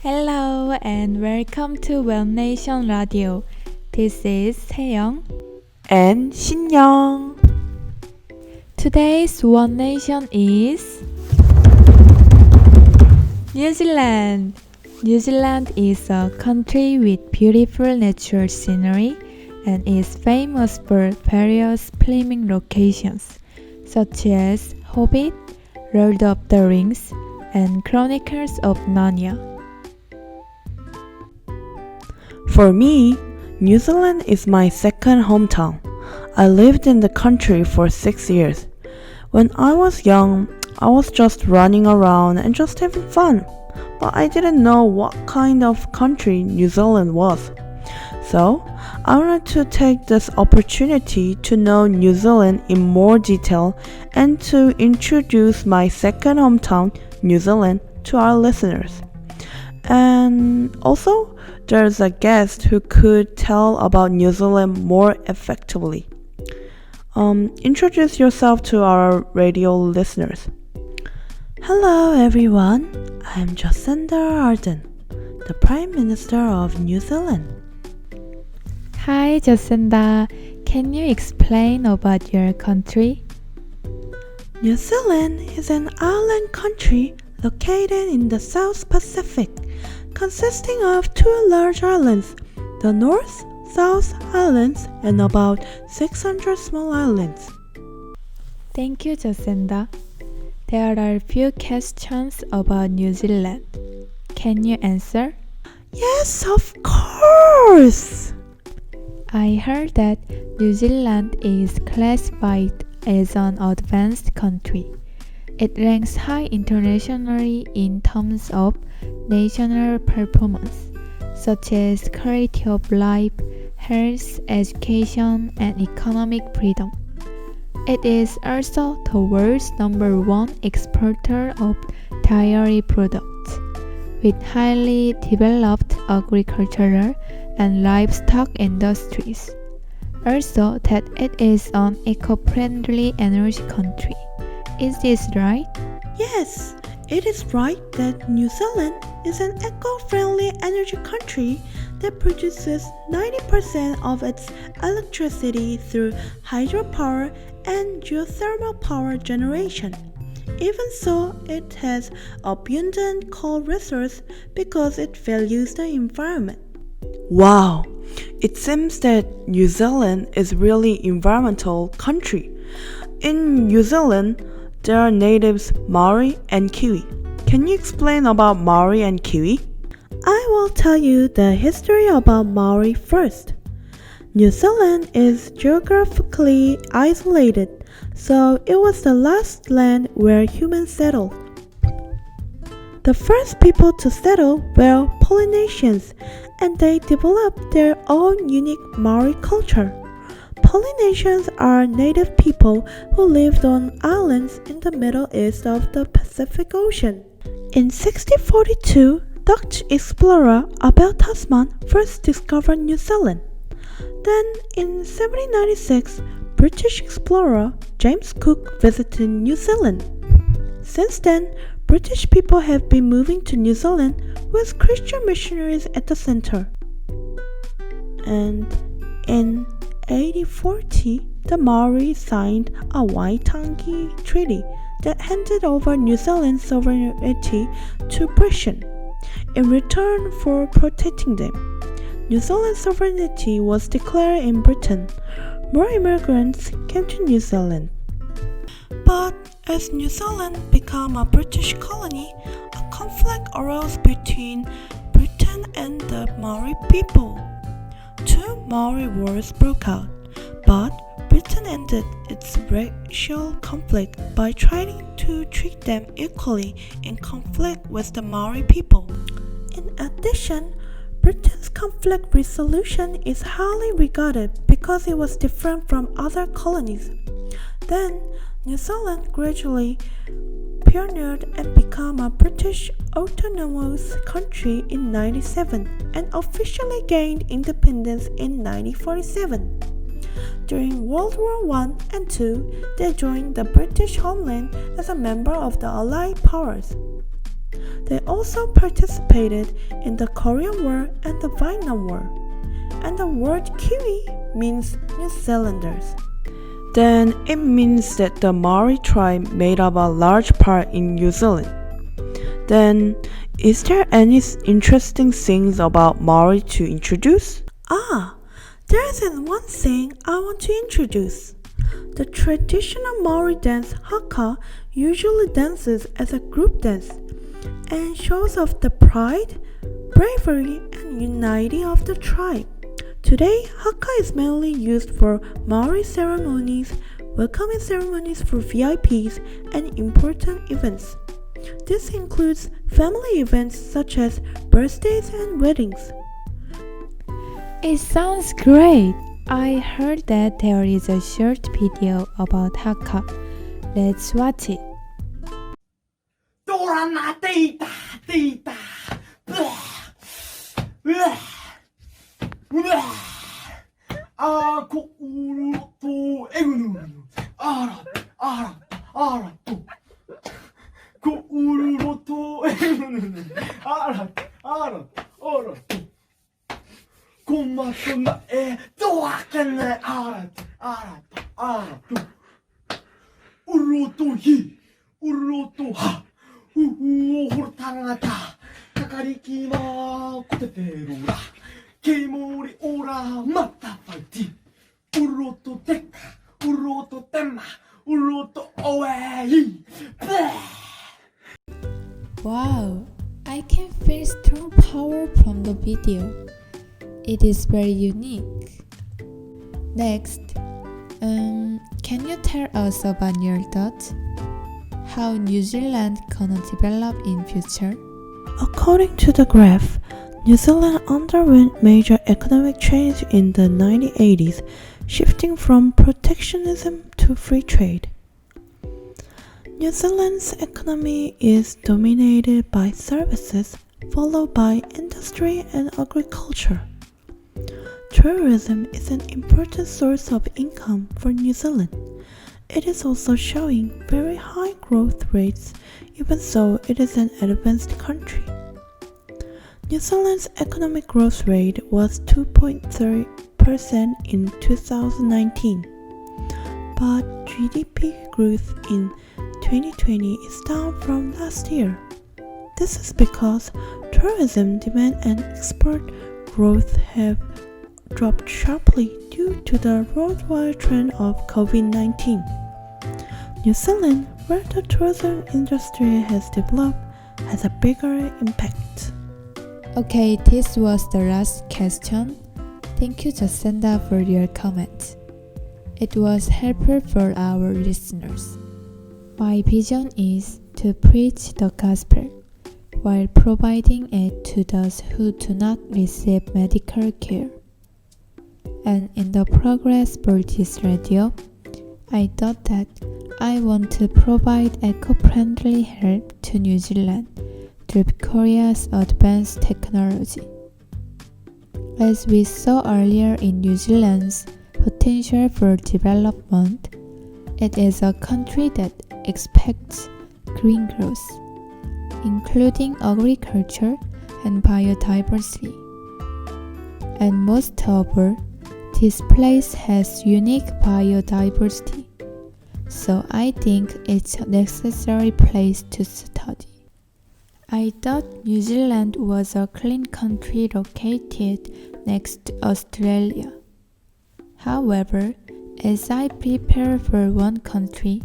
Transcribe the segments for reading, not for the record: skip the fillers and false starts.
Hello and welcome to One Nation Radio. This is Seyoung. And Shinyoung. Today's One Nation is New Zealand. New Zealand is a country with beautiful natural scenery and is famous for various filming locations such as Hobbit, Lord of the Rings, and Chronicles of Narnia. For me, New Zealand is my second hometown. I lived in the country for 6 years. When I was young, I was just running around and just having fun, but I didn't know what kind of country New Zealand was. So, I wanted to take this opportunity to know New Zealand in more detail and to introduce my second hometown, New Zealand, to our listeners. And also, there's a guest who could tell about New Zealand more effectively. Introduce yourself to our radio listeners. Hello everyone, I'm Jacinda Ardern, the Prime Minister of New Zealand. Hi Jacinda, can you explain about your country? New Zealand is an island country located in the South Pacific, consisting of two large islands, the North, South Islands, and about 600 small islands. Thank you, Jacinda. There are few questions about New Zealand. Can you answer? Yes, of course! I heard that New Zealand is classified as an advanced country. It ranks high internationally in terms of national performance, such as quality of life, health, education, and economic freedom. It is also the world's number one exporter of dairy products, with highly developed agricultural and livestock industries. Also, that it is an eco-friendly energy country. Is this right? Yes, it is right that New Zealand is an eco-friendly energy country that produces 90% of its electricity through hydropower and geothermal power generation. Even so, it has abundant coal resource because it values the environment. Wow, it seems that New Zealand is really environmental country. In New Zealand, there are natives Maori and Kiwi. Can you explain about Maori and Kiwi? I will tell you the history about Maori first. New Zealand is geographically isolated, so it was the last land where humans settled. The first people to settle were Polynesians, and they developed their own unique Maori culture. Polynesians are native people who lived on islands in the Middle East of the Pacific Ocean. In 1642, Dutch explorer Abel Tasman first discovered New Zealand. Then, in 1796, British explorer James Cook visited New Zealand. Since then, British people have been moving to New Zealand with Christian missionaries at the center. And in 1840, the Maori signed a Waitangi Treaty that handed over New Zealand's sovereignty to Britain in return for protecting them. New Zealand's sovereignty was declared in Britain. More immigrants came to New Zealand. But as New Zealand became a British colony, a conflict arose between Britain and the Maori people. Two Maori wars broke out, but Britain ended its racial conflict by trying to treat them equally in conflict with the Maori people. In addition, Britain's conflict resolution is highly regarded because it was different from other colonies. Then, New Zealand gradually pioneered and became a British autonomous country in 1997 and officially gained independence in 1947. During World War I and II, they joined the British homeland as a member of the Allied powers. They also participated in the Korean War and the Vietnam War. And the word Kiwi means New Zealanders. Then it means that the Maori tribe made up a large part in New Zealand. Then, is there any interesting things about Maori to introduce? There isn't one thing I want to introduce. The traditional Maori dance Haka usually dances as a group dance and shows off the pride, bravery, and unity of the tribe. Today, Haka is mainly used for Maori ceremonies, welcoming ceremonies for VIPs, and important events. This includes family events such as birthdays and weddings. It sounds great! I heard that there is a short video about Hakka. Let's watch it. Wow, I can feel strong power from the video. It is very unique. Next, can you tell us about your thoughts? How New Zealand gonna develop in future? According to the graph, New Zealand underwent major economic change in the 1980s, shifting from protectionism to free trade. New Zealand's economy is dominated by services, followed by industry and agriculture. Tourism is an important source of income for New Zealand. It is also showing very high growth rates, even though it is an advanced country. New Zealand's economic growth rate was 2.3% in 2019, but GDP growth in 2020 is down from last year. This is because tourism demand and export growth have dropped sharply due to the worldwide trend of COVID-19. New Zealand, where the tourism industry has developed, has a bigger impact. Okay, this was the last question. Thank you, Jacinda, for your comment. It was helpful for our listeners. My vision is to preach the gospel while providing it to those who do not receive medical care. And in the progress for this radio, I thought that I want to provide eco-friendly help to New Zealand through Korea's advanced technology. As we saw earlier in New Zealand's potential for development, it is a country that expects green growth, including agriculture and biodiversity. And most of all, this place has unique biodiversity, so I think it's a necessary place to study. I thought New Zealand was a clean country located next to Australia. However, as I prepare for one country,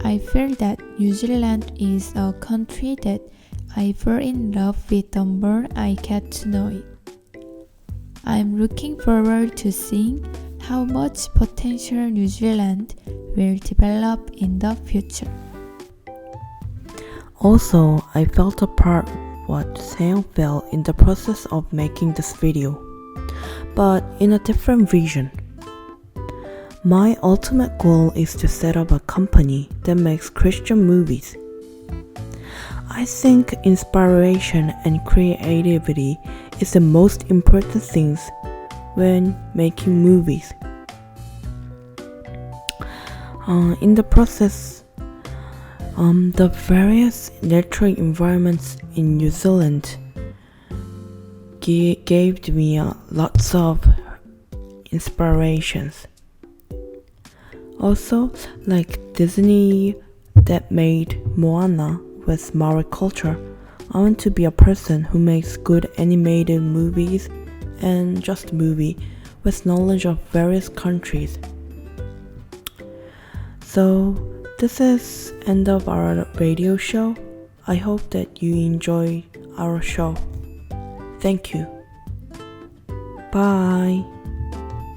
I feel that New Zealand is a country that I fall in love with the more I get to know it. I'm looking forward to seeing how much potential New Zealand will develop in the future. Also, I felt a part of what Seyoung felt in the process of making this video, but in a different vision. My ultimate goal is to set up a company that makes Christian movies. I think inspiration and creativity is the most important things when making movies. In the process, The various natural environments in New Zealand gave me lots of inspirations. Also, like Disney that made Moana with Maori culture, I want to be a person who makes good animated movies and just movie with knowledge of various countries. So this is end of our radio show. I hope that you enjoy our show. Thank you. Bye.